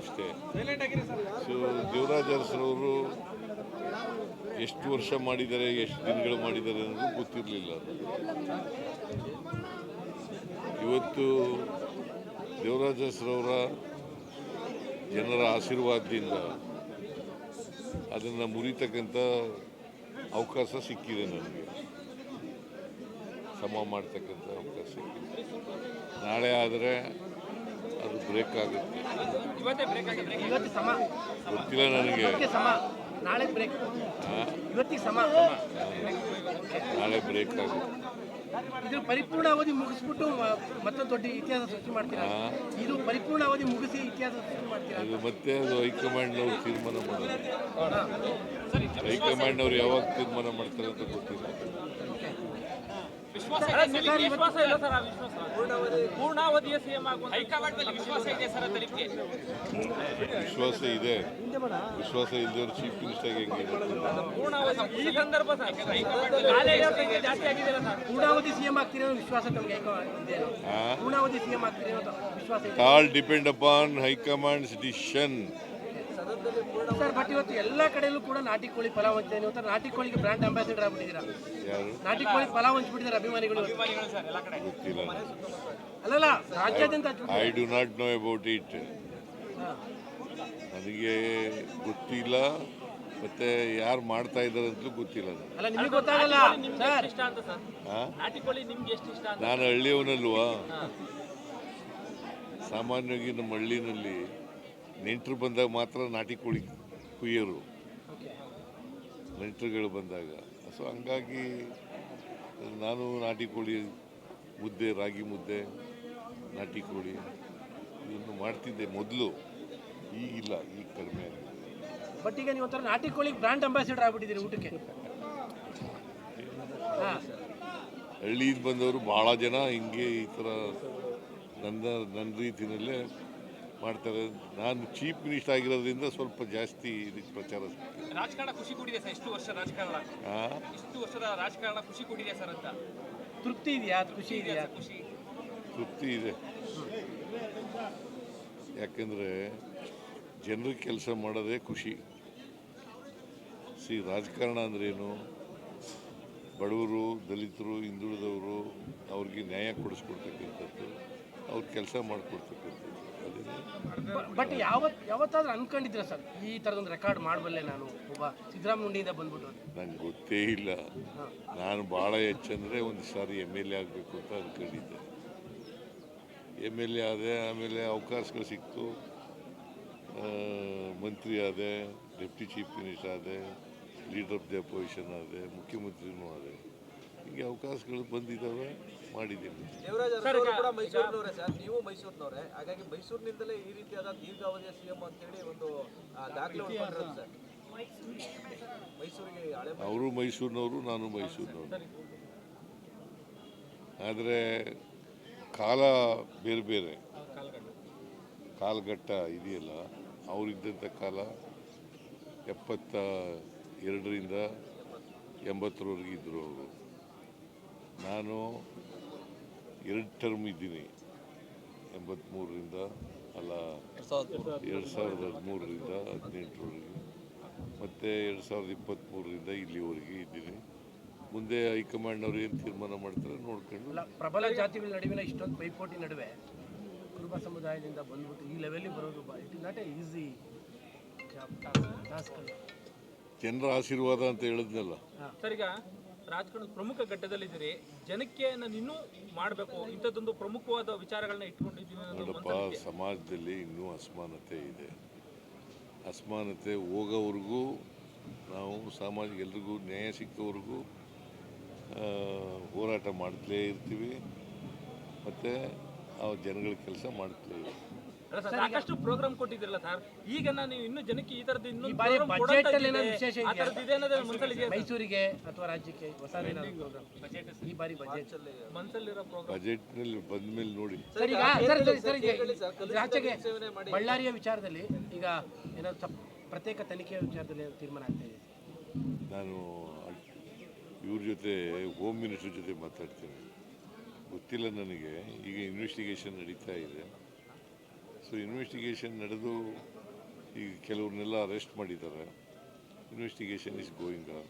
ಅಷ್ಟೇ. ಸೊ ದೇವರಾಜ ಅರಸರವರು ಎಷ್ಟು ವರ್ಷ ಮಾಡಿದ್ದಾರೆ, ಎಷ್ಟು ದಿನಗಳು ಮಾಡಿದ್ದಾರೆ ಅನ್ನೋದು ಗೊತ್ತಿರಲಿಲ್ಲ. ಇವತ್ತು ದೇವರಾಜ ಅರಸರವರ ಜನರ ಆಶೀರ್ವಾದದಿಂದ ಅದನ್ನು ಮುರಿತಕ್ಕಂಥ ಅವಕಾಶ ಸಿಕ್ಕಿದೆ ನನಗೆ, ಸಮ ಮಾಡ್ತಕ್ಕಂಥ ಅವಕಾಶ ಸಿಕ್ಕಿದೆ. ನಾಳೆ ಆದರೆ ಅದು ಬ್ರೇಕ್ ಆಗುತ್ತೆ, ಗೊತ್ತಿಲ್ಲ ನನಗೆ. ನಾಳೆ ಬ್ರೇಕ್ ಆಗುತ್ತೆ. ಇದು ಪರಿಪೂರ್ಣ ಅವಧಿ ಮುಗಿಸ್ಬಿಟ್ಟು ಮತ್ತೊಂದು ದೊಡ್ಡ ಇತಿಹಾಸ ಸೃಷ್ಟಿ ಮಾಡ್ತೀರಾ? ಇದು ಪರಿಪೂರ್ಣ ಅವಧಿ ಮುಗಿಸಿ ಇತಿಹಾಸ ಸೃಷ್ಟಿ ಮಾಡ್ತೀರಾ? ಅದು ಮತ್ತೆ ಅದು ಹೈಕಮಾಂಡ್ನವ್ರು ತೀರ್ಮಾನ ಮಾಡೋದು. ಹೈಕಮಾಂಡ್ನವ್ರು ಯಾವಾಗ ತೀರ್ಮಾನ ಮಾಡ್ತಾರೆ ಅಂತ ಗೊತ್ತಿಲ್ಲ. ವಿಶ್ವಾಸ ಇದೆ. ವಿಶ್ವಾಸ ಇದ್ದವರು ಚೀಫ್ ಮಿನಿಸ್ಟರ್ ಹೆಂಗಿದೆ? ಪೂರ್ಣಾವಧಿ ಸಿಎಂ ಆಗ್ತೀರಿ ವಿಶ್ವಾಸ ತಮಗೆ ಪೂರ್ಣಾವಧಿ ಸಿಎಂ ಆಗ್ತೀರಿ ವಿಶ್ವಾಸ? All depend upon high command's decision. Sir, but ಇವತ್ತು ಎಲ್ಲ ಕಡೆಯಲ್ಲೂ ಕೂಡ ನಾಟಿ ಕೋಳಿ ಪಲಾವ್ ಹಂಚ್ತಾ ಇವತ್ತು ನಾಟಿ ಕೋಳಿಗೆ ಬ್ರಾಂಡ್ ಅಂಬಾಸಿಡರ್ ಆಗ್ಬಿಟ್ಟಿದ್ದೀರಾ. ನಾಟಿ ಕೋಳಿ ಪಲಾವ್ ಹಂಚ್ಬಿಟ್ಟಿದ್ದಾರೆ ಅಭಿಮಾನಿಗಳು. ಗೊತ್ತಿಲ್ಲ, ಅಲ್ಲಲ್ಲ ರಾಜ್ಯಾದ್ಯಂತ. I do not know about it. ನನಗೆ ಗೊತ್ತಿಲ್ಲ, ಮತ್ತೆ ಯಾರು ಮಾಡ್ತಾ ಇದ್ದಾರೆ ಅಂತಲೂ ಗೊತ್ತಿಲ್ಲ. ಅಲ್ಲ, ನಿಮಗೆ ಗೊತ್ತಾಗಲ್ಲ ಸರ್. ನಾನು ಹಳ್ಳಿಯವನಲ್ವಾ. ಸಾಮಾನ್ಯವಾಗಿ ನಮ್ಮ ಹಳ್ಳಿನಲ್ಲಿ ನೆಂಟರು ಬಂದಾಗ ಮಾತ್ರ ನಾಟಿ ಕೋಳಿ ಕುಯ್ಯೋರು, ನೆಂಟರುಗಳು ಬಂದಾಗ. ಸೊ ಹಂಗಾಗಿ ನಾನು ನಾಟಿ ಕೋಳಿ ಮುದ್ದೆ, ರಾಗಿ ಮುದ್ದೆ, ನಾಟಿ ಕೋಳಿ ಇದನ್ನು ಮಾಡ್ತಿದ್ದೆ ಮೊದಲು. ಈಗಿಲ್ಲ, ಈಗ ಕಡಿಮೆ ಆಗಿದೆ. ಬಟ್ ಈಗ ನೀವು ಒಂಥರ ನಾಟಿ ಕೋಳಿಗೆ ಬ್ರಾಂಡ್ ಅಂಬಾಸಿಡರ್ ಆಗ್ಬಿಟ್ಟಿದ್ದೀರಿ ಊಟಕ್ಕೆ. ಹಳ್ಳಿಯಿಂದ ಬಂದವರು ಭಾಳ ಜನ ಹಿಂಗೆ ಈ ಥರ ನನ್ನ ರೀತಿಯಲ್ಲೇ ಮಾಡ್ತಾರೆ. ನಾನು ಚೀಫ್ ಮಿನಿಸ್ಟರ್ ಆಗಿರೋದ್ರಿಂದ ಸ್ವಲ್ಪ ಜಾಸ್ತಿ ಇದಕ್ಕೆ ಪ್ರಚಾರ. ರಾಜಕಾರಣ ಖುಷಿ ಕೊಟ್ಟಿದೆ ಸರ್. ಇಷ್ಟು ವರ್ಷದ ರಾಜಕಾರಣ ಖುಷಿ ಕೊಟ್ಟಿದೆ ಸರ್ ಅಂತ ತೃಪ್ತಿ ಇದೆಯಾ? ಖುಷಿ ಇದೆಯಾ? ತೃಪ್ತಿ ಇದೆ. ಯಾಕೆಂದರೆ ಜನರಿಗೆ ಕೆಲಸ ಮಾಡೋದೇ ಖುಷಿ. ರಾಜಕಾರಣ ಅಂದ್ರೇನು? ಬಡವರು, ದಲಿತರು, ಹಿಂದುಳಿದವರು ಅವ್ರಿಗೆ ನ್ಯಾಯ ಕೊಡಿಸ್ಕೊಡ್ತಕ್ಕಂಥದ್ದು, ಅವ್ರ ಕೆಲಸ ಮಾಡಿಕೊಡ್ತಕ್ಕಂಥದ್ದು. ಬಟ್ ಯಾವತ್ತಾದ್ರೂ ಅನ್ಕೊಂಡಿದ್ದೀರಾ ಸರ್ ಈ ಥರದೊಂದು ರೆಕಾರ್ಡ್ ಮಾಡಬಲ್ಲೆ ನಾನು ಒಬ್ಬ ಸಿದ್ದರಾಮಯ್ಯನಿಂದ ಬಂದ್ಬಿಟ್ಟು? ನಂಗೆ ಗೊತ್ತೇ ಇಲ್ಲ. ನಾನು ಭಾಳ ಹೆಚ್ಚಂದರೆ ಒಂದು ಸಾರಿ MLA ಆಗಬೇಕು ಅಂತ ಅಂದ್ಕೊಂಡಿದ್ದೆ. MLA ಆದೆ, ಆಮೇಲೆ ಅವಕಾಶಗಳು ಸಿಕ್ತು, ಮಂತ್ರಿ ಆದೆ, ಡೆಪ್ಟಿ ಚೀಫ್ ಮಿನಿಸ್ಟರ್ ಆದೆ, ಲೀಡರ್ ಆಫ್ ದಿ ಅಪೋಸಿಷನ್ ಆದೆ, ಮುಖ್ಯಮಂತ್ರಿನೂ ಆದೆ. ಹೀಗೆ ಅವಕಾಶಗಳು ಬಂದಿದ್ದಾವೆ, ಮಾಡಿದ್ದೀನಿ. ದೇವರಾಜ ಅರಸರು ಕೂಡ ಮೈಸೂರಿನವರೇ ಸರ್, ನೀವು ಮೈಸೂರಿನವರೇ, ಹಾಗಾಗಿ ಮೈಸೂರಿನಿಂದಲೇ ಈ ರೀತಿಯಾದ ದೀರ್ಘಾವಧಿಯ CM ಅಂತೇಳಿ ಒಂದು ದಾಖಲೆ ಉಳ್ಕೊಂಡಿರೋದು ಸರ್. ಮೈಸೂರಿಗೆ ಅವರು ಮೈಸೂರಿನವರು, ನಾನು ಮೈಸೂರಿನವರು. ಆದರೆ ಕಾಲ ಬೇರೆ ಬೇರೆ, ಕಾಲಘಟ್ಟ ಇದೆಯಲ್ಲ. ಅವರಿದ್ದಂಥ ಕಾಲ 72ರಿಂದ 80ರವರೆಗೆ ಇದ್ದರು ಅವರು. ನಾನು 2 ಟರ್ಮ್ ಇದ್ದೀನಿ, 83ರಿಂದ 2013ರಿಂದ 18ರವರೆಗೆ, ಮತ್ತು 2023ರಿಂದ ಇಲ್ಲಿವರೆಗೆ ಇದ್ದೀನಿ. ಮುಂದೆ ಹೈಕಮಾಂಡ್ನವ್ರು ಏನು ತೀರ್ಮಾನ ಮಾಡ್ತಾರೆ ನೋಡ್ಕೊಂಡು. ಪ್ರಬಲ ಜಾತಿಗಳ ನಡುವಿನ ಇಷ್ಟೊಂದು ಪೈಪೋಟಿ ನಡುವೆ ಕುರುಬ ಸಮುದಾಯದಿಂದ ಬಂದ್ಬಿಟ್ಟು ಈ ಲೆವೆಲ್ಗೆ ಬರೋದು it is not A easy task. ಜನರ ಆಶೀರ್ವಾದ ಅಂತ ಹೇಳಿದ್ನಲ್ಲ ಸರ್. ಈಗ ರಾಜಕಾರಣದ ಪ್ರಮುಖ ಘಟ್ಟದಲ್ಲಿದ್ದೀರಿ, ಜನಕ್ಕೆ ನಾನು ಇನ್ನೂ ಮಾಡಬೇಕು ಇಂಥದ್ದೊಂದು ಪ್ರಮುಖವಾದ ವಿಚಾರಗಳನ್ನ ಇಟ್ಕೊಂಡಿದ್ದೀನಿ. ನೋಡಪ್ಪ, ಸಮಾಜದಲ್ಲಿ ಇನ್ನೂ ಅಸಮಾನತೆ ಇದೆ. ಅಸಮಾನತೆ ಹೋಗೋವರೆಗೂ ನಾವು ಸಾಮಾಜಿಕ ಎಲ್ರಿಗೂ ನ್ಯಾಯ ಸಿಕ್ಕವರೆಗೂ ಹೋರಾಟ ಮಾಡ್ತಲೇ ಇರ್ತೀವಿ, ಮತ್ತು ಆ ಜನಗಳ ಕೆಲಸ ಮಾಡ್ತಲೇ ಇರ್ತೀವಿ. ಸಾಕಷ್ಟು ಪ್ರೋಗ್ರಾಮ್ ಕೊಟ್ಟಿದ್ರಲ್ಲ ಸರ್, ಈಗ ನೀವು ಇನ್ನೂ ಜನಕ್ಕೆ ಈ ಥರದ್ದು ಇನ್ನೂ ಮೈಸೂರಿಗೆ ಅಥವಾ ರಾಜ್ಯಕ್ಕೆ ಹೊಸ ಈ ಬಾರಿ ಬಜೆಟ್ನಲ್ಲಿ ಬಂದ ಮೇಲೆ ನೋಡಿ. ರಾಜ್ಯಕ್ಕೆ ಬಳ್ಳಾರಿಯ ವಿಚಾರದಲ್ಲಿ ಈಗ ಏನಾದ್ರು ಪ್ರತ್ಯೇಕ ತನಿಖೆಯ ವಿಚಾರದಲ್ಲಿ ತೀರ್ಮಾನ ಆಗ್ತಾ ಇದೆ. ನಾನು ಇವ್ರ ಜೊತೆ ಹೋಮ್ ಮಿನಿಸ್ಟರ್ ಜೊತೆ ಮಾತಾಡ್ತೀನಿ, ಗೊತ್ತಿಲ್ಲ ನನಗೆ. ಈಗ ಇನ್ವೆಸ್ಟಿಗೇಷನ್ ನಡೀತಾ ಇದೆ, ಸೊ ಇನ್ವೆಸ್ಟಿಗೇಷನ್ ನಡೆದು ಈಗ ಕೆಲವ್ರನ್ನೆಲ್ಲ ಅರೆಸ್ಟ್ ಮಾಡಿದ್ದಾರೆ. Investigation is going on.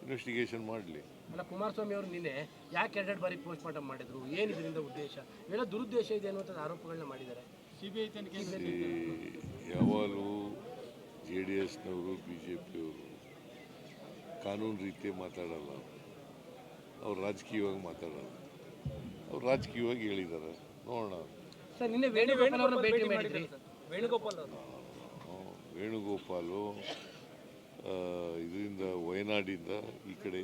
Investigation ಮಾಡಲಿ. ಅಲ್ಲ, ಕುಮಾರಸ್ವಾಮಿ ಅವರು ನಿನ್ನೆ ಯಾಕೆ 2 ಬಾರಿ ಪೋಸ್ಟ್ ಮಾರ್ಟಮ್ ಮಾಡಿದ್ರು, ಏನು ಇದರಿಂದ ಉದ್ದೇಶ, ಇವೆಲ್ಲ ದುರುದ್ದೇಶ ಇದೆ ಅನ್ನುವಂಥ ಆರೋಪಗಳನ್ನ ಮಾಡಿದ್ದಾರೆ. ಯಾವಾಗಲೂ JDSನವರು BJPಯವರು ಕಾನೂನು ರೀತಿ ಮಾತಾಡಲ್ಲ, ಅವ್ರು ರಾಜಕೀಯವಾಗಿ ಮಾತಾಡಲ್ಲ. ಅವ್ರು ರಾಜಕೀಯವಾಗಿ ಹೇಳಿದ್ದಾರೆ, ನೋಡೋಣ. ಸರ್, ನಿನ್ನೆ ವೇಣುಗೋಪಾಲ್ ಅವರನ್ನ ಭೇಟಿ ಮಾಡಿದ್ರಿ. ವೇಣುಗೋಪಾಲ್ ಅವರು ವೇಣುಗೋಪಾಲು ಇದರಿಂದ ವಯನಾಡಿಂದ ಈ ಕಡೆ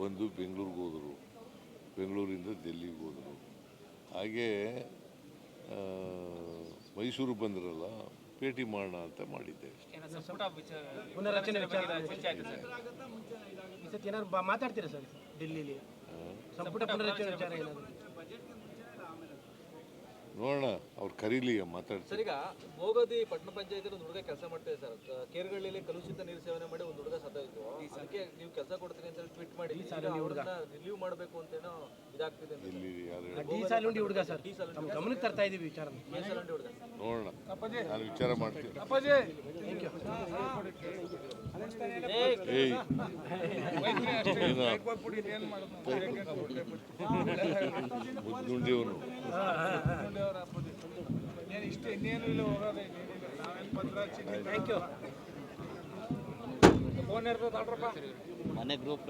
ಬಂದು ಬೆಂಗಳೂರಿಗೆ ಹೋದರು, ಬೆಂಗಳೂರಿಂದ ಡೆಲ್ಲಿಗೆ ಹೋದರು. ಹಾಗೇ ಮೈಸೂರು ಬಂದ್ರಲ್ಲ, ಭೇಟಿ ಮಾಡೋಣ ಅಂತ ಮಾಡಿದ್ದೆ. ಪುನರಚನೆ ವಿಚಾರ ಈ ಸತಿ ಏನಾದ್ರು ಮಾತಾಡ್ತೀರಾ ಸರ್ ಡೆಲ್ಲಿಲಿ? ಸಂಪುಟ ಪುನರಚನೆ ವಿಚಾರ ಏನಾದ್ರು ನೋಡೋಣ, ಅವ್ರು ಕರೀಲಿ ಮಾತಾಡ್ತಾರೆ. ಸರ್, ಈಗ ಭೋಗದಿ ಪಟ್ಟಣ ಪಂಚಾಯತ್ ಒಂದು ಹುಡುಗ ಕೆಲಸ ಮಾಡ್ತಿದೆ ಸರ್. ಕೇರ್ಗಳ್ಳಿಯಲ್ಲಿ ಕಲುಷಿತ ನೀರು ಸೇವನೆ ಮಾಡಿ ಒಂದು ಹುಡುಗ ಸತ್ತೋಯ್ತು. ಅದಕ್ಕೆ ನೀವು ಕೆಲಸ ಕೊಡ್ತೀನಿ ಅಂತ ಟ್ವೀಟ್ ಮಾಡಿ ರಿಲೀವ್ ಮಾಡಬೇಕು ಅಂತೇನೋ ಇದಾಗ್ತಿದೆ. ಎಲ್ಲಿ ಯಾರು ಡಿ ಸಾಲುಂಡಿ ಹುಡುಗ ಸರ್, ನಮ್ಮ ಗಮನಕ್ಕೆ ತರ್ತಾ ಇದೀವಿ ವಿಚಾರ. ಹುಡುಗ ನೋಡೋಣ, ನಾನು ವಿಚಾರ ಮಾಡ್ತೀನಿ. ಮುದ್ದುಂಡಿಯವನು ಥ್ಯಾಂಕ್ ಯು. ಫೋನ್ ಇರ್ತದೆ ಮನೆ ಗ್ರೂಪ್